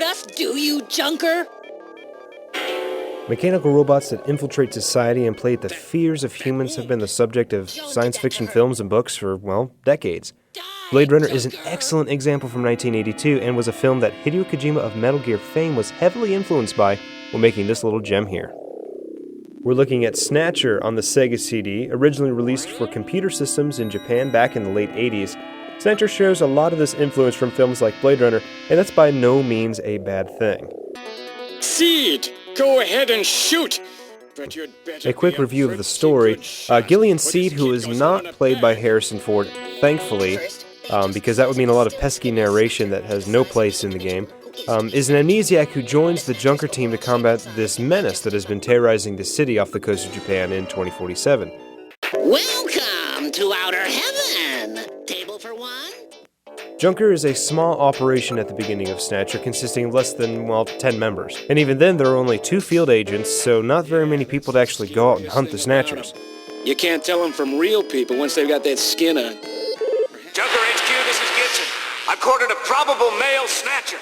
us, do you, Junker? Mechanical robots that infiltrate society and play at the fears of humans have been the subject of science fiction films and books for, well, decades. Blade Runner is an excellent example from 1982 and was a film that Hideo Kojima of Metal Gear fame was heavily influenced by when making this little gem here. We're looking at Snatcher on the Sega CD, originally released for computer systems in Japan back in the late 80s. Snatcher shares a lot of this influence from films like Blade Runner, and that's by no means a bad thing. Seed, go ahead and shoot! But you'd better A quick review of the story. Gillian Seed, who is not played by Harrison Ford, thankfully, because that would mean a lot of pesky narration that has no place in the game, is an amnesiac who joins the Junker team to combat this menace that has been terrorizing the city off the coast of Japan in 2047. Welcome to Outer Heaven! Table for one? Junker is a small operation at the beginning of Snatcher, consisting of less than, 10 members. And even then, there are only 2 field agents, so not very many people to actually go out and hunt the Snatchers. You can't tell them from real people once they've got that skin on. Junker HQ, this is Gibson. I've cornered a probable male Snatcher.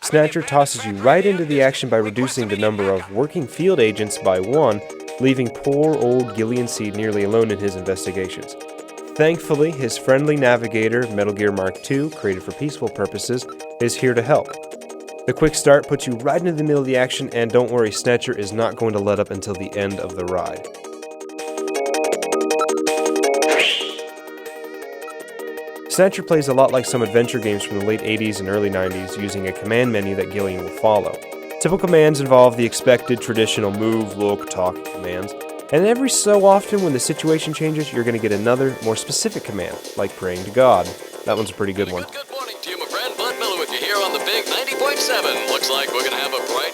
Snatcher tosses you right into the action by reducing the number of working field agents by 1, leaving poor old Gillian Seed nearly alone in his investigations. Thankfully, his friendly navigator, Metal Gear Mark II, created for peaceful purposes, is here to help. The quick start puts you right into the middle of the action, and don't worry, Snatcher is not going to let up until the end of the ride. Snatcher plays a lot like some adventure games from the late 80s and early 90s, using a command menu that Gillian will follow. Typical commands involve the expected traditional move, look, talk commands, and every so often when the situation changes, you're going to get another, more specific command, like praying to God. That one's a pretty good one. Good morning to you, my friend. Bud Miller with you here on the big 90.7. Looks like we're going to have a bright...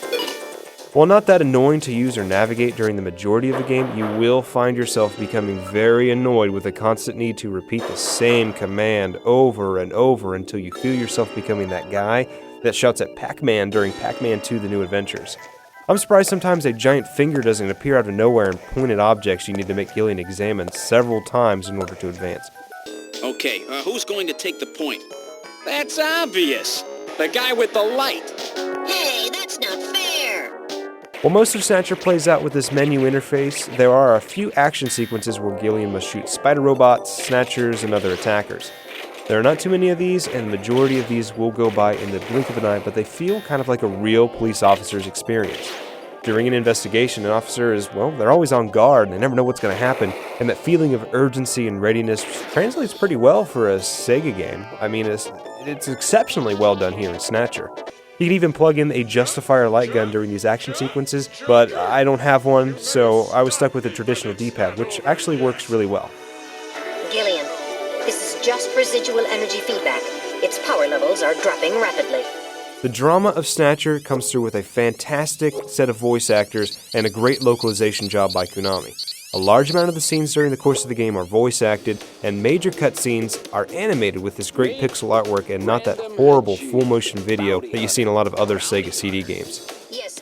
While not that annoying to use or navigate during the majority of the game, you will find yourself becoming very annoyed with the constant need to repeat the same command over and over until you feel yourself becoming that guy that shouts at Pac-Man during Pac-Man 2: The New Adventures. I'm surprised sometimes a giant finger doesn't appear out of nowhere and point at objects you need to make Gillian examine several times in order to advance. Okay, who's going to take the point? That's obvious. The guy with the light. Hey, that's not fair! While most of Snatcher plays out with this menu interface, there are a few action sequences where Gillian must shoot spider robots, Snatchers, and other attackers. There are not too many of these, and the majority of these will go by in the blink of an eye, but they feel kind of like a real police officer's experience. During an investigation, an officer is, they're always on guard, and they never know what's going to happen, and that feeling of urgency and readiness translates pretty well for a Sega game. I mean, it's exceptionally well done here in Snatcher. You can even plug in a Justifier light gun during these action sequences, but I don't have one, so I was stuck with the traditional D-pad, which actually works really well. Gillian, this is just residual energy feedback. Its power levels are dropping rapidly. The drama of Snatcher comes through with a fantastic set of voice actors and a great localization job by Konami. A large amount of the scenes during the course of the game are voice acted, and major cutscenes are animated with this great pixel artwork and not that horrible full motion video that you see in a lot of other Sega CD games.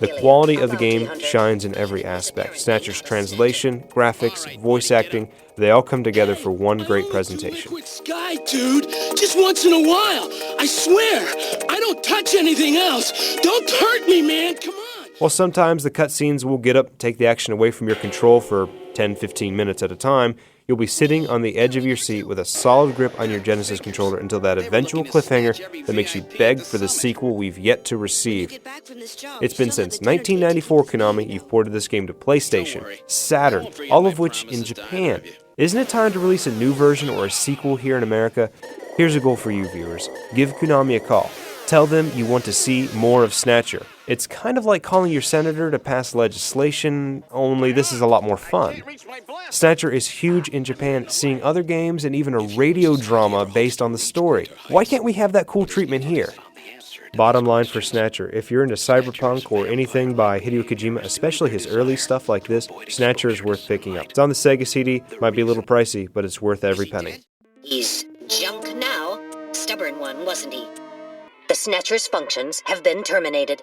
The quality of the game shines in every aspect. Snatcher's translation, graphics, voice acting, they all come together for one great presentation. Quick sky, dude. Just once in a while. I swear. I don't touch anything else. Don't hurt me, man. Come on. While sometimes the cutscenes will get up, take the action away from your control for 10-15 minutes at a time, you'll be sitting on the edge of your seat with a solid grip on your Genesis controller until that eventual cliffhanger that makes you beg for the sequel we've yet to receive. It's been since 1994, Konami, you've ported this game to PlayStation, Saturn, all of which in Japan. Isn't it time to release a new version or a sequel here in America? Here's a goal for you viewers. Give Konami a call. Tell them you want to see more of Snatcher. It's kind of like calling your senator to pass legislation, only this is a lot more fun. Snatcher is huge in Japan, seeing other games and even a radio drama based on the story. Why can't we have that cool treatment here? Bottom line for Snatcher, if you're into cyberpunk or anything by Hideo Kojima, especially his early stuff like this, Snatcher is worth picking up. It's on the Sega CD, might be a little pricey, but it's worth every penny. He's junk now. Stubborn one, wasn't he? The Snatcher's functions have been terminated.